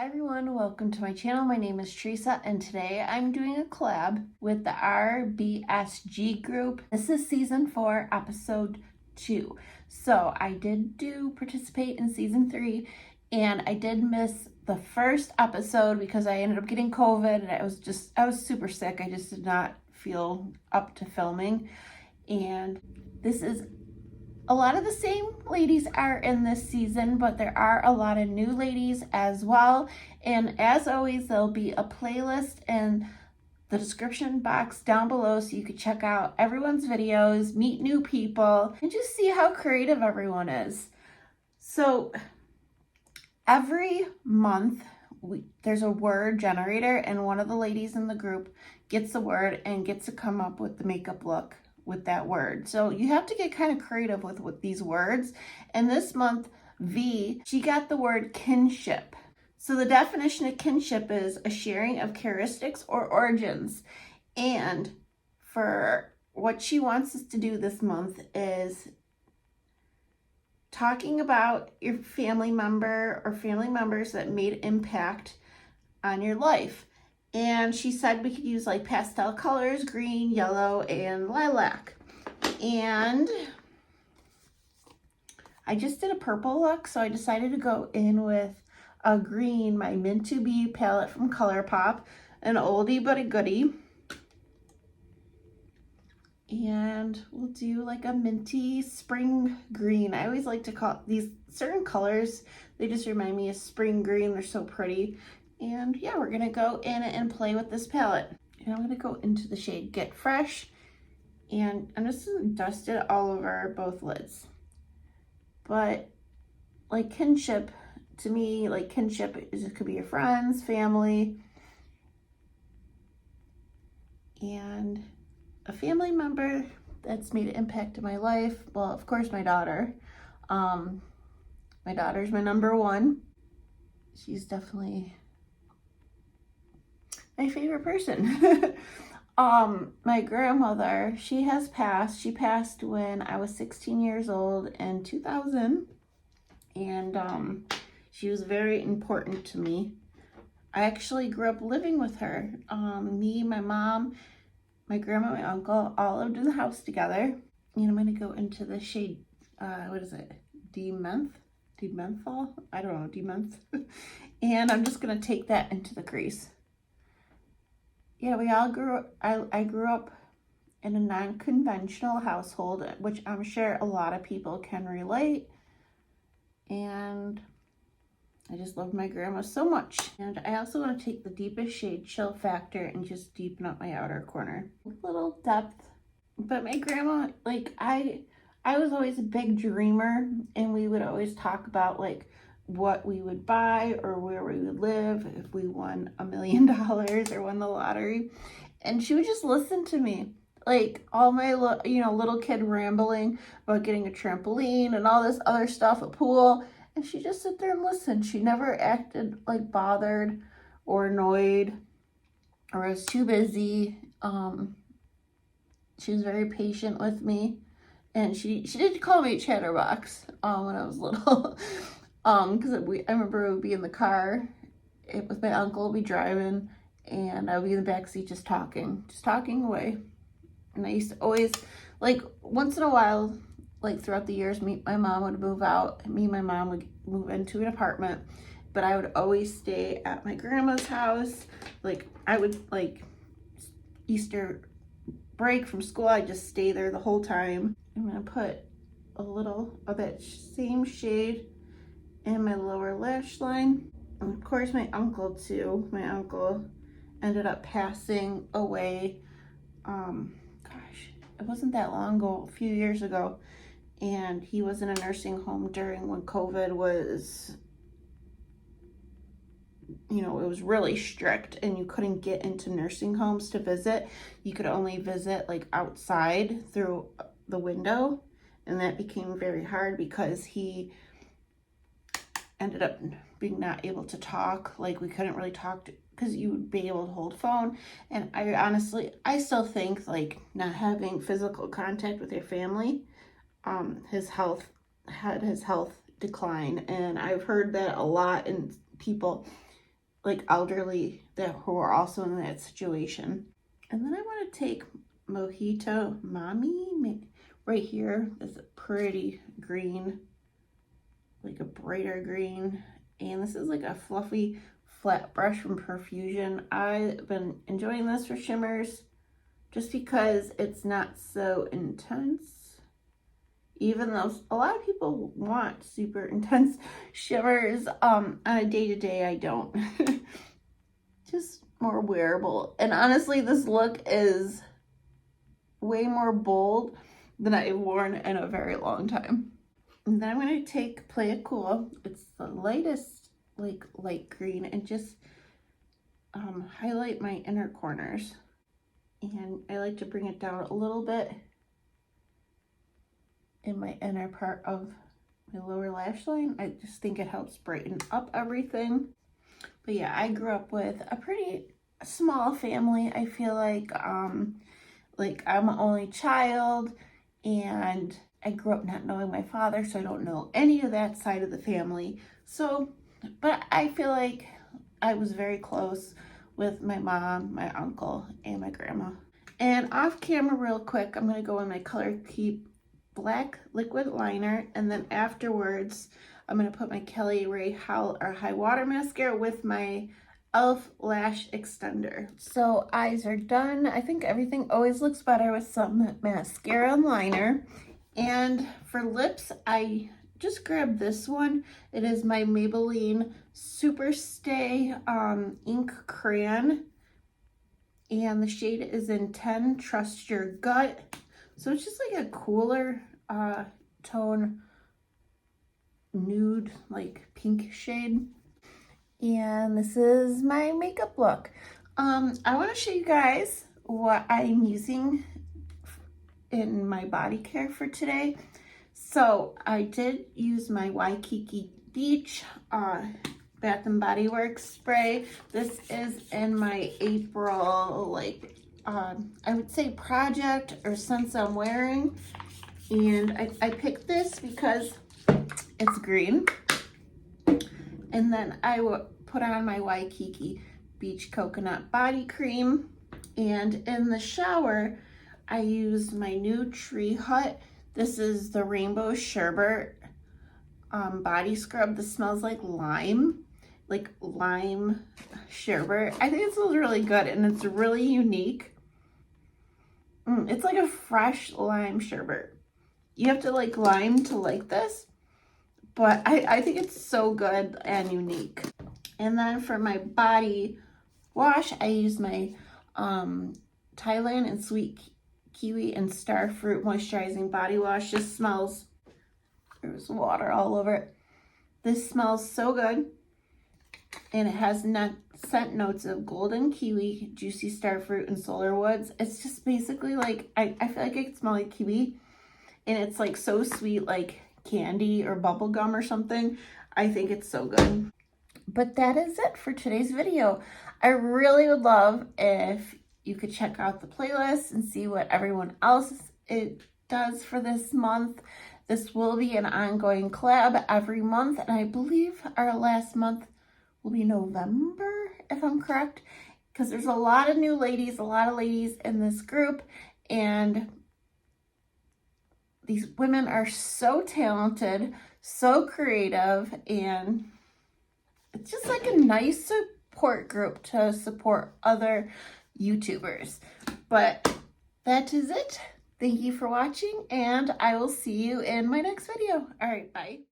everyone, welcome to my channel. My name is Teresa and today I'm doing a collab with the RBSG group. This is season 4, episode 2. So I did participate in season 3 and I did miss the first episode because I ended up getting COVID and I was super sick. I just did not feel up to filming. And this is a lot of the same ladies are in this season, but there are a lot of new ladies as well. And as always, there'll be a playlist in the description box down below so you can check out everyone's videos, meet new people, and just see how creative everyone is. So every month, there's a word generator, and one of the ladies in the group gets a word and gets to come up with the makeup look with that word. So you have to get kind of creative with these words. And this month, V, she got the word kinship. So the definition of kinship is a sharing of characteristics or origins. And for what she wants us to do this month is talking about your family member or family members that made impact on your life. And she said we could use like pastel colors, green, yellow, and lilac. And I just did a purple look, so I decided to go in with a green, my Mint to Be palette from ColourPop, an oldie but a goodie. And we'll do like a minty spring green. I always like to call these certain colors, they just remind me of spring green. They're so pretty. And yeah, we're gonna go in and play with this palette. And I'm gonna go into the shade Get Fresh, and I'm just gonna dust it all over both lids. But like kinship, to me, like kinship is, it could be your friends, family, and a family member that's made an impact in my life. Well, of course, my daughter. My daughter's my number one. She's definitely my favorite person. My grandmother, she has passed. She passed when I was 16 years old in 2000. And she was very important to me. I actually grew up living with her. Me, my mom, my grandma, my uncle, all lived in the house together. And I'm gonna go into the shade, what is it? Dementhol? I don't know, Dementh. And I'm just gonna take that into the crease. Yeah, we all I grew up in a non-conventional household, which I'm sure a lot of people can relate. And I just love my grandma so much. And I also want to take the deepest shade, Chill Factor, and just deepen up my outer corner. A little depth. But my grandma, like I was always a big dreamer, and we would always talk about like what we would buy or where we would live if we won $1 million or won the lottery. And she would just listen to me, like all my little kid rambling about getting a trampoline and all this other stuff, a pool, and she just sit there and listen. She never acted like bothered or annoyed or was too busy. She was very patient with me, and she did call me Chatterbox when I was little. Because I remember I would be in the car with my uncle, be driving, and I would be in the backseat just talking away. And I used to always, like, once in a while, like throughout the years, my mom would move out, and my mom would move into an apartment, but I would always stay at my grandma's house. Like, I would, like, Easter break from school, I'd just stay there the whole time. I'm gonna put a little of that same shade in my lower lash line. And of course my uncle too. My uncle ended up passing away, gosh, it wasn't that long ago, a few years ago. And he was in a nursing home during when COVID was, it was really strict and you couldn't get into nursing homes to visit. You could only visit like outside through the window. And that became very hard because he ended up being not able to talk. Like we couldn't really talk because you would be able to hold a phone. And I still think like not having physical contact with your family, his health decline. And I've heard that a lot in people like elderly who are also in that situation. And then I want to take Mojito Mommy right here. This is a pretty green, like a brighter green. And this is like a fluffy flat brush from Perfusion. I've been enjoying this for shimmers just because it's not so intense. Even though a lot of people want super intense shimmers, on a day-to-day I don't. Just more wearable. And honestly, this look is way more bold than I've worn in a very long time. And then I'm going to take Play It Cool. It's the lightest, like light green, and just highlight my inner corners. And I like to bring it down a little bit in my inner part of my lower lash line. I just think it helps brighten up everything. But yeah, I grew up with a pretty small family. I feel like I'm an only child, and I grew up not knowing my father, so I don't know any of that side of the family. So, but I feel like I was very close with my mom, my uncle, and my grandma. And off camera real quick, I'm gonna go in my ColourPop black liquid liner, and then afterwards I'm gonna put my Kelly Ray High Water Mascara with my e.l.f. lash extender. So eyes are done. I think everything always looks better with some mascara and liner. And for lips, I just grabbed this one. It is my Maybelline Super Stay ink crayon, and the shade is in 10 Trust Your Gut. So it's just like a cooler tone, nude, like pink shade. And this is my makeup look. I want to show you guys what I'm using in my body care for today. So I did use my Waikiki Beach Bath and Body Works spray. This is in my April, like, I would say project or since I'm wearing. And I picked this because it's green. And then I will put on my Waikiki Beach Coconut Body Cream. And in the shower, I used my new Tree Hut. This is the Rainbow Sherbet body scrub. This smells like lime sherbet. I think it smells really good, and it's really unique. It's like a fresh lime sherbet. You have to like lime to like this, but I think it's so good and unique. And then for my body wash, I use my Thailand and Sweet Kiwi and Starfruit Moisturizing Body Wash. Just smells, there's water all over it. This smells so good. And it has scent notes of golden kiwi, juicy starfruit, and solar woods. It's just basically like, I feel like I could smell like kiwi. And it's like so sweet, like candy or bubble gum or something. I think it's so good. But that is it for today's video. I really would love if you could check out the playlist and see what everyone else it does for this month. This will be an ongoing collab every month, and I believe our last month will be November, if I'm correct, because there's a lot of ladies in this group, and these women are so talented, so creative, and it's just like a nice support group to support other YouTubers. But that is it. Thank you for watching, and I will see you in my next video. All right, bye.